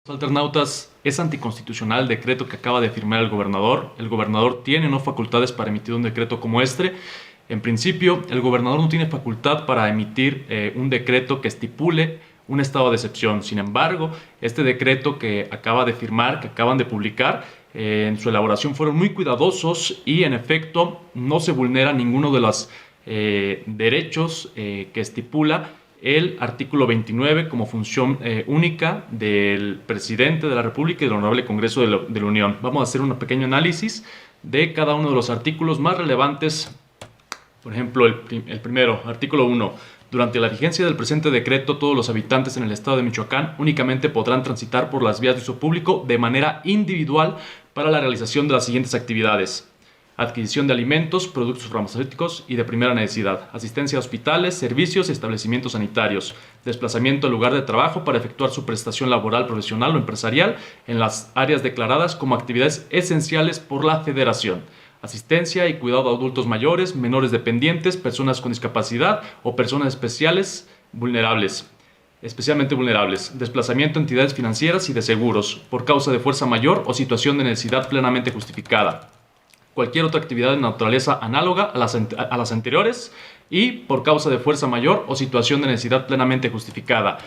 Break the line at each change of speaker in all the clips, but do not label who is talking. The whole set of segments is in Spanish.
Alternautas, es anticonstitucional el decreto que acaba de firmar el gobernador. El gobernador tiene no facultades para emitir un decreto como este. En principio, el gobernador no tiene facultad para emitir un decreto que estipule un estado de excepción. Sin embargo, este decreto que acaba de firmar, que acaban de publicar, en su elaboración fueron muy cuidadosos y en efecto no se vulnera ninguno de los derechos que estipula el artículo 29 como función única del presidente de la República y del Honorable Congreso de la Unión. Vamos a hacer un pequeño análisis de cada uno de los artículos más relevantes. Por ejemplo, el primero, artículo 1. Durante la vigencia del presente decreto, todos los habitantes en el estado de Michoacán únicamente podrán transitar por las vías de uso público de manera individual para la realización de las siguientes actividades: adquisición de alimentos, productos farmacéuticos y de primera necesidad, asistencia a hospitales, servicios y establecimientos sanitarios, desplazamiento al lugar de trabajo para efectuar su prestación laboral, profesional o empresarial en las áreas declaradas como actividades esenciales por la Federación, asistencia y cuidado a adultos mayores, menores dependientes, personas con discapacidad o personas especialmente vulnerables, desplazamiento a entidades financieras y de seguros, por causa de fuerza mayor o situación de necesidad plenamente justificada, cualquier otra actividad de naturaleza análoga a las anteriores y por causa de fuerza mayor o situación de necesidad plenamente justificada.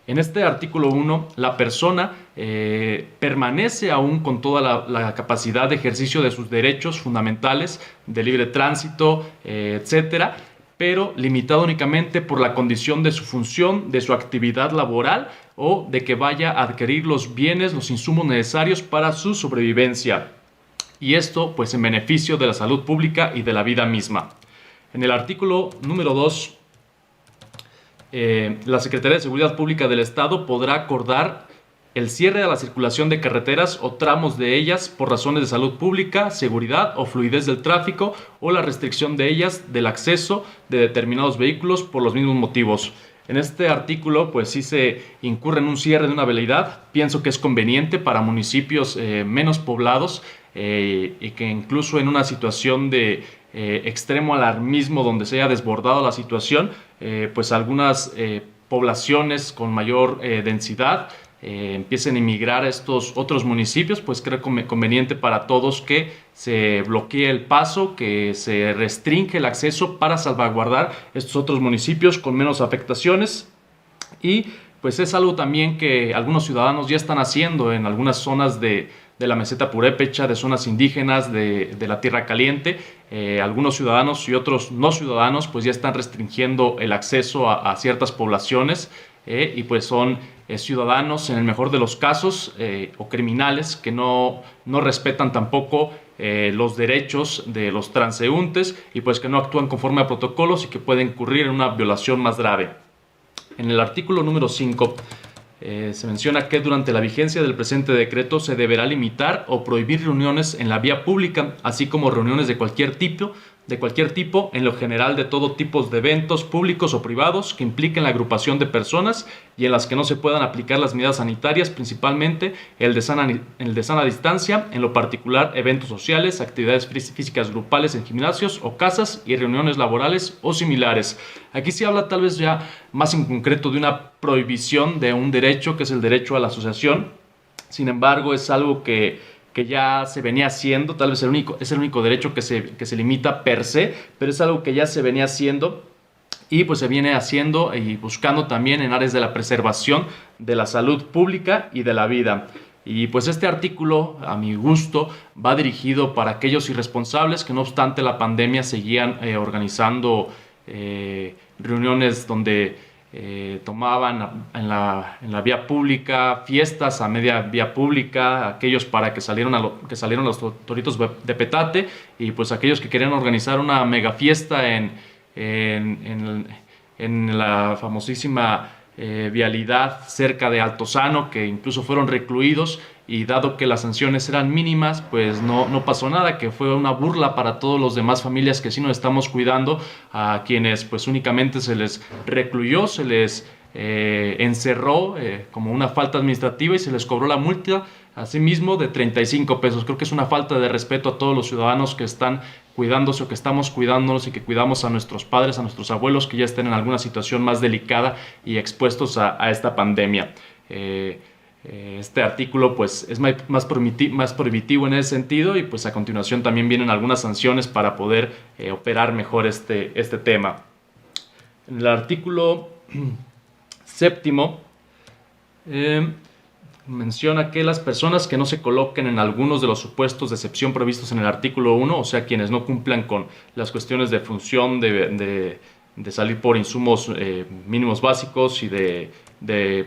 En este artículo 1, la persona permanece aún con toda la capacidad de ejercicio de sus derechos fundamentales de libre tránsito, etcétera, pero limitado únicamente por la condición de su función, de su actividad laboral o de que vaya a adquirir los bienes, los insumos necesarios para su sobrevivencia. Y esto pues en beneficio de la salud pública y de la vida misma. En el artículo número 2, la Secretaría de Seguridad Pública del Estado podrá acordar el cierre de la circulación de carreteras o tramos de ellas por razones de salud pública, seguridad o fluidez del tráfico, o la restricción de ellas del acceso de determinados vehículos por los mismos motivos. En este artículo pues sí se incurre en un cierre de una vialidad. Pienso que es conveniente para municipios menos poblados y que incluso en una situación de extremo alarmismo donde se haya desbordado la situación, pues algunas poblaciones con mayor densidad empiecen a emigrar a estos otros municipios, pues creo conveniente para todos que se bloquee el paso, que se restringe el acceso para salvaguardar estos otros municipios con menos afectaciones. Y pues es algo también que algunos ciudadanos ya están haciendo en algunas zonas de la meseta purépecha, de zonas indígenas, de la tierra caliente. Algunos ciudadanos y otros no ciudadanos pues ya están restringiendo el acceso a ciertas poblaciones y pues son ciudadanos en el mejor de los casos o criminales que no respetan tampoco los derechos de los transeúntes y pues que no actúan conforme a protocolos y que pueden incurrir en una violación más grave. En el artículo número 5 se menciona que durante la vigencia del presente decreto se deberá limitar o prohibir reuniones en la vía pública, así como reuniones de cualquier tipo, en lo general de todo tipo de eventos públicos o privados que impliquen la agrupación de personas y en las que no se puedan aplicar las medidas sanitarias, principalmente el de sana distancia, en lo particular eventos sociales, actividades físicas grupales en gimnasios o casas y reuniones laborales o similares. Aquí se habla tal vez ya más en concreto de una prohibición de un derecho que es el derecho a la asociación. Sin embargo, es algo que ya se venía haciendo, tal vez es el único derecho que se limita per se, pero es algo que ya se venía haciendo y pues se viene haciendo y buscando también en áreas de la preservación de la salud pública y de la vida. Y pues este artículo, a mi gusto, va dirigido para aquellos irresponsables que no obstante la pandemia seguían organizando reuniones donde tomaban en la vía pública, fiestas a media vía pública, aquellos para que salieron los toritos de petate y pues aquellos que querían organizar una mega fiesta en la famosísima vialidad cerca de Altozano, que incluso fueron recluidos y dado que las sanciones eran mínimas, pues no pasó nada, que fue una burla para todos los demás familias que sí nos estamos cuidando, a quienes pues únicamente se les recluyó, se les encerró como una falta administrativa y se les cobró la multa asimismo de 35 pesos. Creo que es una falta de respeto a todos los ciudadanos que están cuidándose o que estamos cuidándonos y que cuidamos a nuestros padres, a nuestros abuelos que ya estén en alguna situación más delicada y expuestos a esta pandemia. Este artículo pues es más prohibitivo en ese sentido, y pues a continuación también vienen algunas sanciones para poder operar mejor este tema. En el artículo séptimo menciona que las personas que no se coloquen en algunos de los supuestos de excepción previstos en el artículo 1, o sea, quienes no cumplan con las cuestiones de función de salir por insumos mínimos básicos y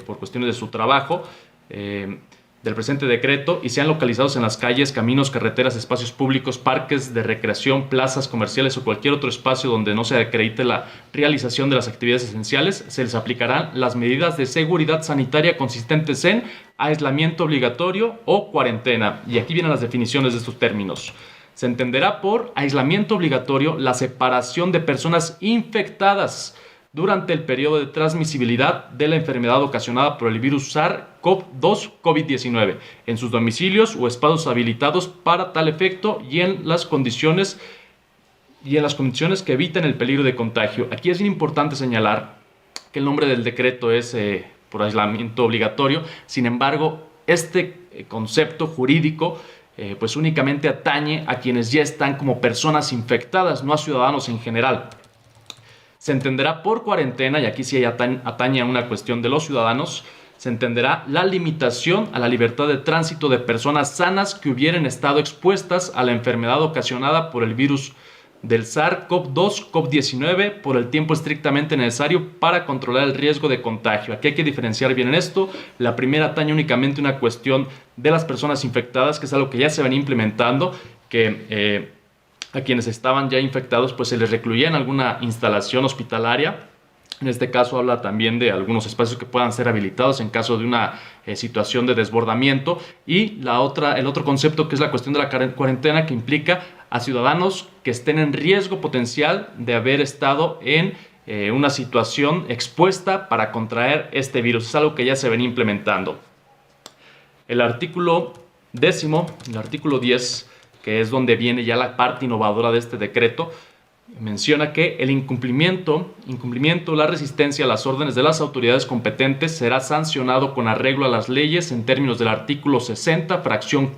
por cuestiones de su trabajo, del presente decreto, y sean localizados en las calles, caminos, carreteras, espacios públicos, parques de recreación, plazas comerciales o cualquier otro espacio donde no se acredite la realización de las actividades esenciales, se les aplicarán las medidas de seguridad sanitaria consistentes en aislamiento obligatorio o cuarentena. Y aquí vienen las definiciones de estos términos. Se entenderá por aislamiento obligatorio la separación de personas infectadas durante el periodo de transmisibilidad de la enfermedad ocasionada por el virus SARS-CoV-2 COVID-19 en sus domicilios o espacios habilitados para tal efecto y en las condiciones que eviten el peligro de contagio. Aquí es bien importante señalar que el nombre del decreto es por aislamiento obligatorio. Sin embargo, este concepto jurídico pues únicamente atañe a quienes ya están como personas infectadas, no a ciudadanos en general. Se entenderá por cuarentena, y aquí sí atañe a una cuestión de los ciudadanos, se entenderá la limitación a la libertad de tránsito de personas sanas que hubieran estado expuestas a la enfermedad ocasionada por el virus del SARS-CoV-2 COVID-19 por el tiempo estrictamente necesario para controlar el riesgo de contagio. Aquí hay que diferenciar bien en esto. La primera atañe únicamente una cuestión de las personas infectadas, que es algo que ya se venía implementando, que a quienes estaban ya infectados pues se les recluía en alguna instalación hospitalaria. En este caso habla también de algunos espacios que puedan ser habilitados en caso de una situación de desbordamiento. Y el otro concepto, que es la cuestión de la cuarentena, que implica a ciudadanos que estén en riesgo potencial de haber estado en una situación expuesta para contraer este virus. Es algo que ya se venía implementando. El artículo 10, el artículo 10, que es donde viene ya la parte innovadora de este decreto, menciona que el incumplimiento, la resistencia a las órdenes de las autoridades competentes será sancionado con arreglo a las leyes en términos del artículo 60, fracción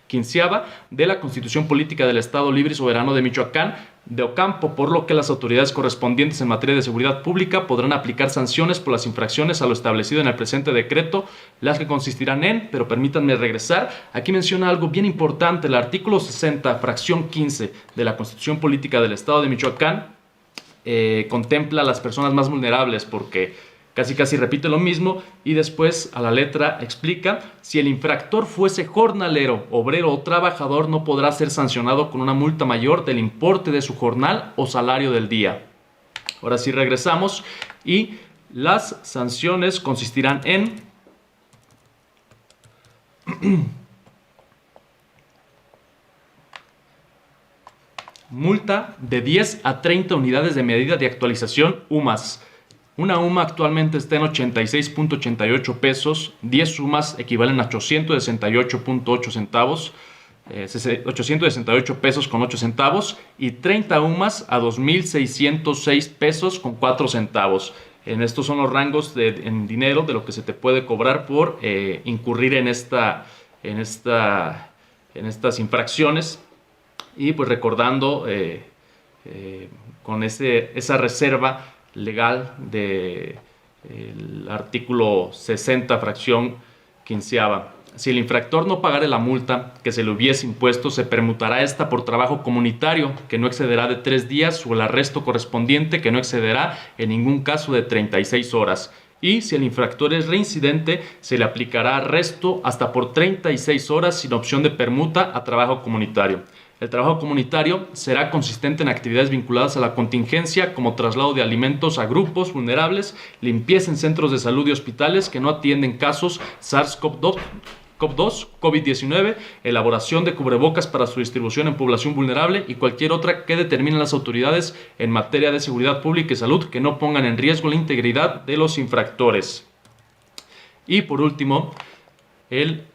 quinceava de la Constitución Política del Estado Libre y Soberano de Michoacán de Ocampo, por lo que las autoridades correspondientes en materia de seguridad pública podrán aplicar sanciones por las infracciones a lo establecido en el presente decreto, las que consistirán en, pero permítanme regresar, aquí menciona algo bien importante, el artículo 60, fracción 15 de la Constitución Política del Estado de Michoacán contempla a las personas más vulnerables, porque casi repite lo mismo, y después a la letra explica: si el infractor fuese jornalero, obrero o trabajador, no podrá ser sancionado con una multa mayor del importe de su jornal o salario del día. Ahora sí regresamos, y las sanciones consistirán en multa de 10 a 30 unidades de medida de actualización UMAS. Una UMA actualmente está en 86.88 pesos, 10 UMAS equivalen a 868.8 centavos, 868 pesos con 8 centavos, y 30 UMAS a 2.606 pesos con 4 centavos. En estos son los rangos en dinero de lo que se te puede cobrar por incurrir en estas infracciones. Y pues recordando con esa reserva legal del artículo 60, fracción quinceava. Si el infractor no pagare la multa que se le hubiese impuesto, se permutará esta por trabajo comunitario, que no excederá de 3 días, o el arresto correspondiente, que no excederá en ningún caso de 36 horas. Y si el infractor es reincidente, se le aplicará arresto hasta por 36 horas sin opción de permuta a trabajo comunitario. El trabajo comunitario será consistente en actividades vinculadas a la contingencia, como traslado de alimentos a grupos vulnerables, limpieza en centros de salud y hospitales que no atienden casos SARS-CoV-2, COVID-19, elaboración de cubrebocas para su distribución en población vulnerable y cualquier otra que determinen las autoridades en materia de seguridad pública y salud que no pongan en riesgo la integridad de los infractores. Y por último, el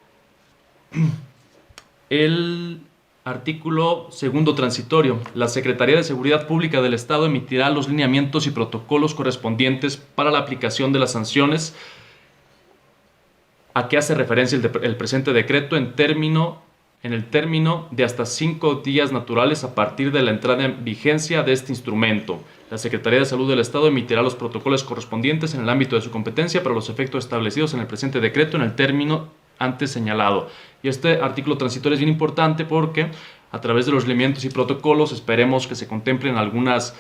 artículo segundo transitorio. La Secretaría de Seguridad Pública del Estado emitirá los lineamientos y protocolos correspondientes para la aplicación de las sanciones ¿A qué hace referencia el presente decreto? En el término de hasta 5 días naturales a partir de la entrada en vigencia de este instrumento. La Secretaría de Salud del Estado emitirá los protocolos correspondientes en el ámbito de su competencia para los efectos establecidos en el presente decreto en el término antes señalado. Y este artículo transitorio es bien importante porque a través de los lineamientos y protocolos esperemos que se contemplen algunas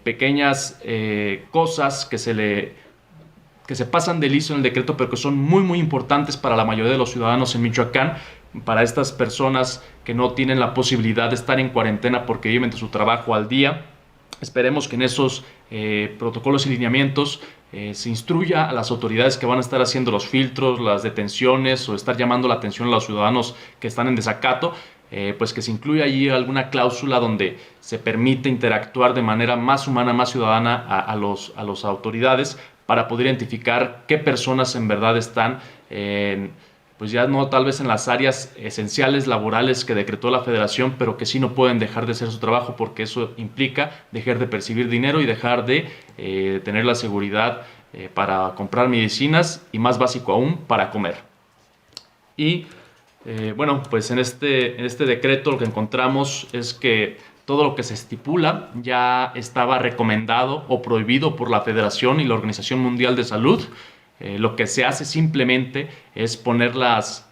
pequeñas cosas que se pasan de liso en el decreto, pero que son muy importantes para la mayoría de los ciudadanos en Michoacán, para estas personas que no tienen la posibilidad de estar en cuarentena porque viven de su trabajo al día. Esperemos que en esos protocolos y lineamientos se instruya a las autoridades que van a estar haciendo los filtros, las detenciones o estar llamando la atención a los ciudadanos que están en desacato, pues que se incluya allí alguna cláusula donde se permite interactuar de manera más humana, más ciudadana a las autoridades para poder identificar qué personas en verdad están pues ya no tal vez en las áreas esenciales laborales que decretó la Federación, pero que sí no pueden dejar de hacer su trabajo porque eso implica dejar de percibir dinero y dejar de tener la seguridad para comprar medicinas y, más básico aún, para comer. Y bueno, pues en este decreto lo que encontramos es que todo lo que se estipula ya estaba recomendado o prohibido por la Federación y la Organización Mundial de Salud. Lo que se hace simplemente es ponerlas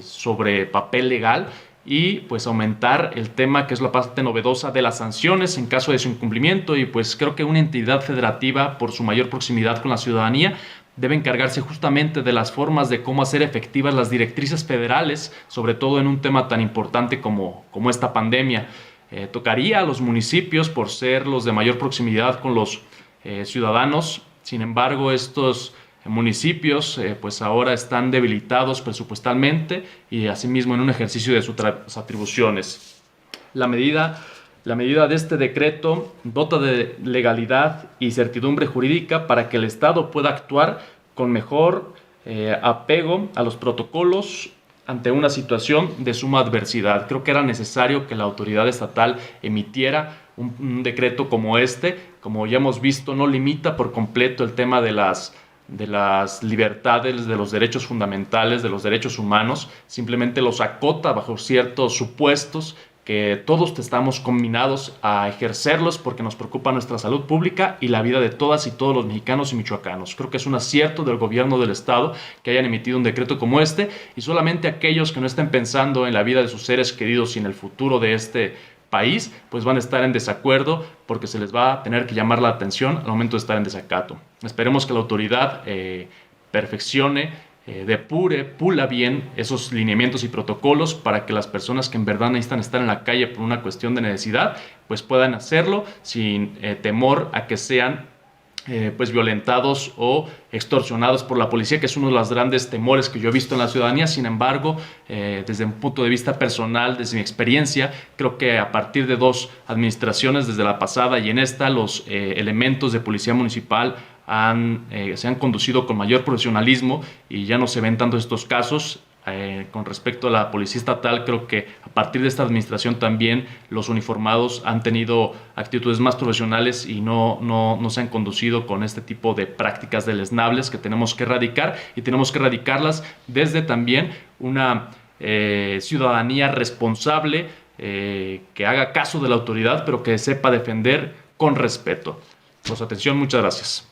sobre papel legal y pues aumentar el tema que es la parte novedosa de las sanciones en caso de su incumplimiento, y pues creo que una entidad federativa, por su mayor proximidad con la ciudadanía, debe encargarse justamente de las formas de cómo hacer efectivas las directrices federales, sobre todo en un tema tan importante como esta pandemia. Tocaría a los municipios por ser los de mayor proximidad con los ciudadanos. Sin embargo, estos municipios pues ahora están debilitados presupuestalmente y asimismo en un ejercicio de sus atribuciones. La medida de este decreto dota de legalidad y certidumbre jurídica para que el Estado pueda actuar con mejor apego a los protocolos ante una situación de suma adversidad. Creo que era necesario que la autoridad estatal emitiera un decreto como este. Como ya hemos visto, no limita por completo el tema de las libertades, de los derechos fundamentales, de los derechos humanos, simplemente los acota bajo ciertos supuestos que todos estamos combinados a ejercerlos porque nos preocupa nuestra salud pública y la vida de todas y todos los mexicanos y michoacanos. Creo que es un acierto del gobierno del estado que hayan emitido un decreto como este, y solamente aquellos que no estén pensando en la vida de sus seres queridos y en el futuro de este país, pues van a estar en desacuerdo porque se les va a tener que llamar la atención al momento de estar en desacato. Esperemos que la autoridad perfeccione, pula bien esos lineamientos y protocolos para que las personas que en verdad necesitan estar en la calle por una cuestión de necesidad, pues puedan hacerlo sin temor a que sean pues violentados o extorsionados por la policía, que es uno de los grandes temores que yo he visto en la ciudadanía. Sin embargo, desde un punto de vista personal, desde mi experiencia, creo que a partir de 2 administraciones, desde la pasada y en esta, los elementos de policía municipal se han conducido con mayor profesionalismo y ya no se ven tanto estos casos. Con respecto a la policía estatal, creo que a partir de esta administración también los uniformados han tenido actitudes más profesionales y no se han conducido con este tipo de prácticas deleznables que tenemos que erradicar, y tenemos que erradicarlas desde también una ciudadanía responsable que haga caso de la autoridad, pero que sepa defender con respeto. Por su atención, muchas gracias.